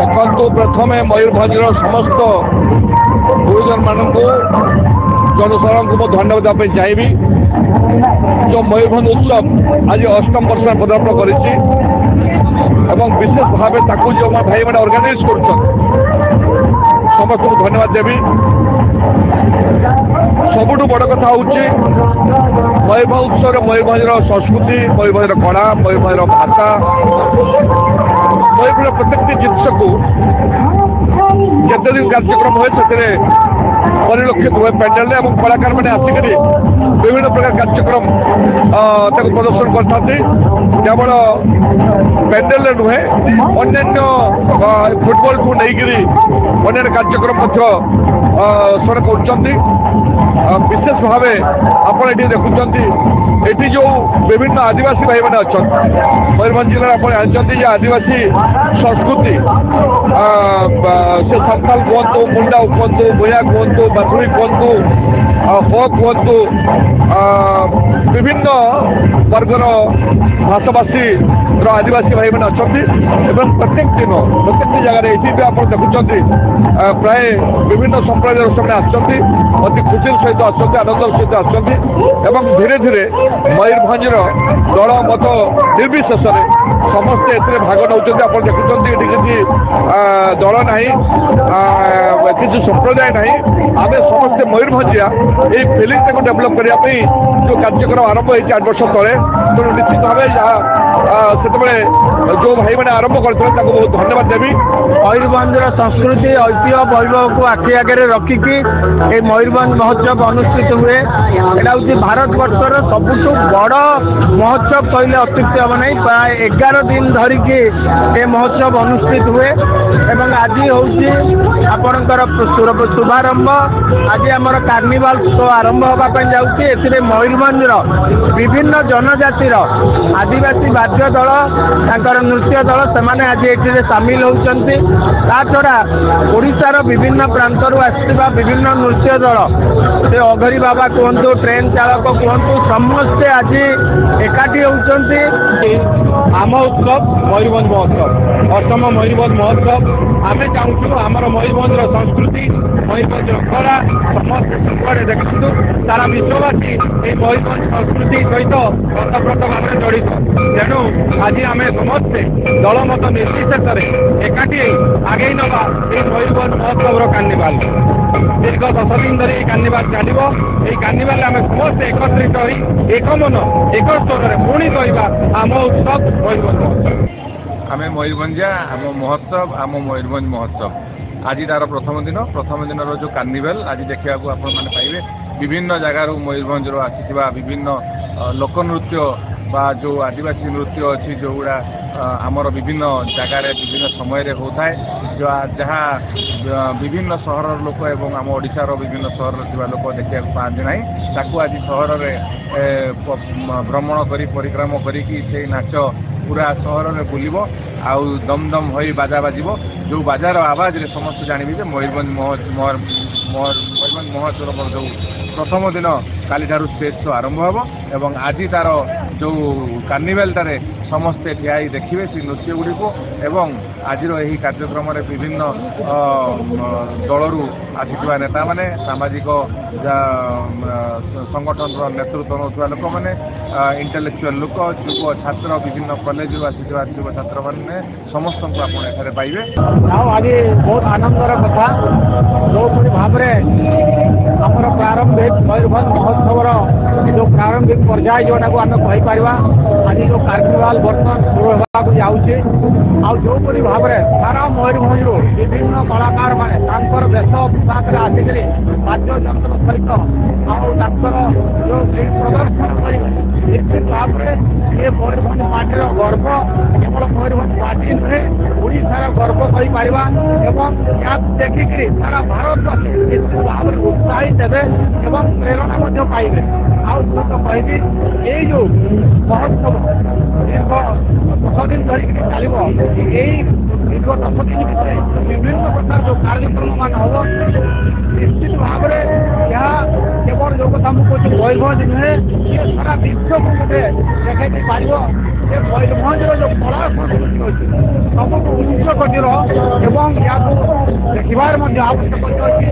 ଦେଖନ୍ତୁ ପ୍ରଥମେ ମୟୂରଭଞ୍ଜର ସମସ୍ତ ଗୁରୁଜନ ମାନଙ୍କୁ ଜନସାଧାରଣଙ୍କୁ ମୁଁ ଧନ୍ୟବାଦ ଦେବା ପାଇଁ ଚାହିଁବି। ଯେଉଁ ମୟୂରଭଞ୍ଜ ଉତ୍ସବ ଆଜି 8ମ ବର୍ଷରେ ପଦାର୍ପଣ କରିଛି ଏବଂ ବିଶେଷ ଭାବେ ତାକୁ ଯେଉଁ ଭାଇମାନେ ଅର୍ଗାନାଇଜ କରୁଛନ୍ତି ସମସ୍ତଙ୍କୁ ଧନ୍ୟବାଦ ଦେବି। ସବୁଠୁ ବଡ଼ କଥା ହେଉଛି ମୟୂରଭଞ୍ଜ ଉତ୍ସବରେ ମୟୂରଭଞ୍ଜର ସଂସ୍କୃତି, ମୟୂରଭଞ୍ଜର କଳା, ମୟୂରଭଞ୍ଜର ଭାଷା, ମୟୂରଭଞ୍ଜର ପ୍ରତ୍ୟେକଟି ଜିନିଷକୁ ଯେତେ ଦିନ କାର୍ଯ୍ୟକ୍ରମ ହୁଏ ସେଥିରେ ପରିଲକ୍ଷିତ ହୁଏ ପ୍ୟାଣ୍ଡେଲରେ ଏବଂ କଳାକାରମାନେ ଆସିକରି ବିଭିନ୍ନ ପ୍ରକାର କାର୍ଯ୍ୟକ୍ରମ ତାକୁ ପ୍ରଦର୍ଶନ କରିଥାନ୍ତି। କେବଳ ପ୍ୟାଣ୍ଡେଲରେ ନୁହେଁ ଅନ୍ୟାନ୍ୟ ଫୁଟବଲଠୁ ନେଇକରି ଅନ୍ୟାନ୍ୟ କାର୍ଯ୍ୟକ୍ରମ ମଧ୍ୟ ସେମାନେ କରୁଛନ୍ତି। ବିଶେଷ ଭାବେ ଆପଣ ଏଠି ଦେଖୁଛନ୍ତି ଏଠି ଯେଉଁ ବିଭିନ୍ନ ଆଦିବାସୀ ଭାଇମାନେ ଅଛନ୍ତି ମୟୂରଭଞ୍ଜ ଜିଲ୍ଲାରେ ଆପଣ ଜାଣିଛନ୍ତି ଯେ ଆଦିବାସୀ ସଂସ୍କୃତି ସେ ସାନ୍ତାଳ କୁହନ୍ତୁ, ମୁଣ୍ଡା କୁହନ୍ତୁ, ଭୂୟା କୁହନ୍ତୁ, ବାଥୁଳି କୁହନ୍ତୁ, ହୋ କୁହନ୍ତୁ, ବିଭିନ୍ନ ବର୍ଗର ଭାଷାଭାଷୀର ଆଦିବାସୀ ଭାଇମାନେ ଅଛନ୍ତି ଏବଂ ପ୍ରତ୍ୟେକ ଦିନ ପ୍ରତ୍ୟେକଟି ଜାଗାରେ ଏଠି ବି ଆପଣ ଦେଖୁଛନ୍ତି ପ୍ରାୟ ବିଭିନ୍ନ ସମ୍ପ୍ରଦାୟର ସେମାନେ ଆସୁଛନ୍ତି, ଅତି ଖୁସିର ସହିତ ଆସୁଛନ୍ତି, ଆନନ୍ଦର ସହିତ ଆସୁଛନ୍ତି ଏବଂ ଧୀରେ ଧୀରେ ମୟୂରଭଞ୍ଜର ଦଳ ମତ ନିର୍ବିଶେଷରେ ସମସ୍ତେ ଏଥିରେ ଭାଗ ନେଉଛନ୍ତି। ଆପଣ ଦେଖୁଛନ୍ତି ଏଠି କିଛି ଦଳ ନାହିଁ, କିଛି ସମ୍ପ୍ରଦାୟ ନାହିଁ, ଆମେ ସମସ୍ତେ ମୟୂରଭଞ୍ଜିଆ এই ଫିଲିଂଟାକୁ ଡେଭଲପ୍ କରିବା ପାଇଁ ଯେଉଁ କାର୍ଯ୍ୟକ୍ରମ ଆରମ୍ଭ ହେଇଛି 8 ବର୍ଷ ତଳେ, ତେଣୁ ନିଶ୍ଚିତ ଭାବେ ଯାହା ସେତେବେଳେ ଯେଉଁ ଭାଇମାନେ ଆରମ୍ଭ କରିଥିଲେ ତାଙ୍କୁ ବହୁତ ଧନ୍ୟବାଦ ଦେବି। ମୟୂରଭଞ୍ଜର ସଂସ୍କୃତି, ଐତିହ୍ୟ, ବୈଭବକୁ ଆଖି ଆଗରେ ରଖିକି এই ମୟୂରଭଞ୍ଜ ମହୋତ୍ସବ ଅନୁଷ୍ଠିତ ହୁଏ। এটা ହେଉଛି ଭାରତବର୍ଷର ସବୁଠୁ ବଡ଼ ମହୋତ୍ସବ କହିଲେ ଅତ୍ୟୁକ୍ତି ହେବ ନାହିଁ। ପ୍ରାୟ 11 ଦିନ ଧରିକି ଏ ମହୋତ୍ସବ ଅନୁଷ୍ଠିତ ହୁଏ ଏବଂ ଆଜି ହେଉଛି ଆପଣଙ୍କର ଶୁଭାରମ୍ଭ। ଆଜି ଆମର କାର୍ନିଭାଲ ଶୋ ଆରମ୍ଭ ହେବା ପାଇଁ ଯାଉଛି। ଏଥିରେ ମୟୂରଭଞ୍ଜର ବିଭିନ୍ନ ଜନଜାତିର ଆଦିବାସୀ ବାଦ୍ୟ ଦଳ, ତାଙ୍କର ନୃତ୍ୟ ଦଳ, ସେମାନେ ଆଜି ଏଥିରେ ସାମିଲ ହେଉଛନ୍ତି। ତା ଛଡ଼ା ଓଡ଼ିଶାର ବିଭିନ୍ନ ପ୍ରାନ୍ତରୁ ଆସିଥିବା ବିଭିନ୍ନ ନୃତ୍ୟ ଦଳ, ସେ ଅଘରୀ ବାବା କୁହନ୍ତୁ, ଟ୍ରେନ୍ ଚାଳକ କୁହନ୍ତୁ, ସମସ୍ତେ ଆଜି ଏକାଠି ହେଉଛନ୍ତି। ଆମ ଉତ୍ସବ ମୟୂରଭଞ୍ଜ ମହୋତ୍ସବ, 8ମ ମୟୂରଭଞ୍ଜ ମହୋତ୍ସବ। ଆମେ ଚାହୁଁଛୁ ଆମର ମୟୂରଭଞ୍ଜର ସଂସ୍କୃତି, ମୟୂରଭଞ୍ଜର କଳା ସମସ୍ତେ ସବୁଆଡ଼େ ଦେଖନ୍ତୁ। ସାରା ବିଶ୍ୱବାସୀ এই ମୟୂରଭଞ୍ଜ ସଂସ୍କୃତି ସହିତ ଓତପ୍ରୋତ ଭାବରେ ଜଡ଼ିତ। ତେଣୁ ଆଜି ଆମେ ସମସ୍ତେ ଦଳମତ ନିର୍ବିଶେଷରେ ଏକାଠି ଆଗେଇ ନେବା এই ମୟୂରଭଞ୍ଜ ମହୋତ୍ସବର କାର୍ନିଭାଲ। ଦୀର୍ଘ 10 ଦିନ ଧରି এই କାର୍ନିଭାଲ ଚାଲିବ। এই କାର୍ନିଭାଲରେ ଆମେ ସମସ୍ତେ ଏକତ୍ରିତ ହୋଇ ଏକ ମନ ଏକ ସ୍ୱରରେ ପୁଣି କହିବା ଆମ ଉତ୍ସବ ମୟୂରଭଞ୍ଜ ମହୋତ୍ସବ। ଆମେ ମୟୂରଭଞ୍ଜିଆ, ଆମ ମହୋତ୍ସବ, ଆମ ମୟୂରଭଞ୍ଜ ମହୋତ୍ସବ। ଆଜି ତାର ପ୍ରଥମ ଦିନର ଯେଉଁ କାର୍ନିଭାଲ ଆଜି ଦେଖିବାକୁ ଆପଣମାନେ ପାଇବେ। ବିଭିନ୍ନ ଜାଗାରୁ ମୟୂରଭଞ୍ଜରୁ ଆସିଥିବା ବିଭିନ୍ନ ଲୋକନୃତ୍ୟ ବା ଯେଉଁ ଆଦିବାସୀ ନୃତ୍ୟ ଅଛି ଯେଉଁଗୁଡ଼ା ଆମର ବିଭିନ୍ନ ଜାଗାରେ ବିଭିନ୍ନ ସମୟରେ ହେଉଥାଏ, ଯାହା ବିଭିନ୍ନ ସହରର ଲୋକ ଏବଂ ଆମ ଓଡ଼ିଶାର ବିଭିନ୍ନ ସହରରେ ଥିବା ଲୋକ ଦେଖିବାକୁ ପାଆନ୍ତି ନାହିଁ, ତାକୁ ଆଜି ସହରରେ ଭ୍ରମଣ କରି ପରିକ୍ରମ କରିକି ସେଇ ନାଚ ପୁରା ସହରରେ ବୁଲିବ ଆଉ ଦମ ଦମ ହୋଇ ବାଜା ବାଜିବ। ଯେଉଁ ବାଜାର ଆବାଜରେ ସମସ୍ତେ ଜାଣିବେ ଯେ ମୟୂରଭଞ୍ଜ ମହୋତ୍ସବର ଯେଉଁ ପ୍ରଥମ ଦିନ କାଲିଠାରୁ ଷ୍ଟେଜ୍ ଶୋ ଆରମ୍ଭ ହେବ ଏବଂ ଆଜି ତାର ଯେଉଁ କାର୍ନିଭାଲଟାରେ ସମସ୍ତେ ଠିଆ ହୋଇ ଦେଖିବେ ସେ ନୃତ୍ୟଗୁଡ଼ିକୁ ଏବଂ ଆଜିର ଏହି କାର୍ଯ୍ୟକ୍ରମରେ ବିଭିନ୍ନ ଦଳରୁ ଆସିଥିବା ନେତାମାନେ, ସାମାଜିକ ସଂଗଠନର ନେତୃତ୍ୱ ନେଉଥିବା ଲୋକମାନେ, ଇଣ୍ଟେଲେକ୍ଚୁଆଲ ଲୋକ, ଯୁବ ଛାତ୍ର, ବିଭିନ୍ନ କଲେଜରୁ ଆସିଥିବା ଯୁବ ଛାତ୍ରମାନେ ସମସ୍ତଙ୍କୁ ଆପଣ ଏଠାରେ ପାଇବେ। ଆଉ ଆଜି ବହୁତ ଆନନ୍ଦର କଥା ଯେଉଁଭଳି ଭାବରେ ଆମର ପ୍ରାରମ୍ଭିକ ମୟୂରଭଞ୍ଜ ମହୋତ୍ସବର ଯେଉଁ ପ୍ରାରମ୍ଭିକ ପର୍ଯ୍ୟାୟ ଯେଉଁଟାକୁ ଆମେ କହିପାରିବା, ଆଜି ଯେଉଁ କାର୍ନିଭାଲ ବର୍ତ୍ତମାନ ଶୁରୁ ହେବାକୁ ଯାଉଛି, ଆଉ ଯେଉଁଭଳି ଭାବରେ ସାରା ମୟୂରଭଞ୍ଜରୁ ବିଭିନ୍ନ କଳାକାରମାନେ ତାଙ୍କର ଦେଶ ପୋଷାକରେ ଆସିକରି ବାଦ୍ୟଯନ୍ତ୍ର ସହିତ ଆଉ ତାଙ୍କର ଯେଉଁ ପ୍ରଦର୍ଶନ କରିବେ, ନିଶ୍ଚିତ ଭାବରେ ଏ ମୟୂରଭଞ୍ଜ ମାଟିର ଗର୍ବ କେବଳ ମୟୂରଭଞ୍ଜ ମାଟି ନୁହେଁ, ଓଡ଼ିଶାର ଗର୍ବ କହିପାରିବା ଏବଂ ଏହାକୁ ଦେଖିକରି ସାରା ଭାରତବାସୀ ନିଶ୍ଚିତ ଭାବରେ ଉତ୍ସାହିତ ହେବେ ଏବଂ ପ୍ରେରଣା ମଧ୍ୟ ପାଇବେ। ଆଉ ମୁଁ ତ କହିବି ଏଇ ଯେଉଁ ମହୋତ୍ସବ ଦୀର୍ଘ 10 ଦିନ ଧରିକି ଚାଲିବ, ଏଇ ଦୀର୍ଘ 10 ଦିନ ଭିତରେ ବିଭିନ୍ନ ପ୍ରକାର ଯେଉଁ କାର୍ଯ୍ୟକ୍ରମ ମାନ ହେବ, ନିଶ୍ଚିତ ଭାବରେ ଏହା କେବଳ ଯେଉଁ କଥା ମୁଁ କହୁଛି ମୟୂରଭଞ୍ଜ ନୁହେଁ, ସାରା ବିଶ୍ୱକୁ ଗୋଟେ ଦେଖାଇ ଦେଇପାରିବ ଯେ ମୟୂରଭଞ୍ଜର ଯୋଉ କଳା ସଂସ୍କୃତି ଅଛି ସବୁଠୁ ଉଚ୍ଚ କୋଟିର ଏବଂ ଏହାକୁ ଦେଖିବାର ମଧ୍ୟ ଆବଶ୍ୟକତା ଅଛି।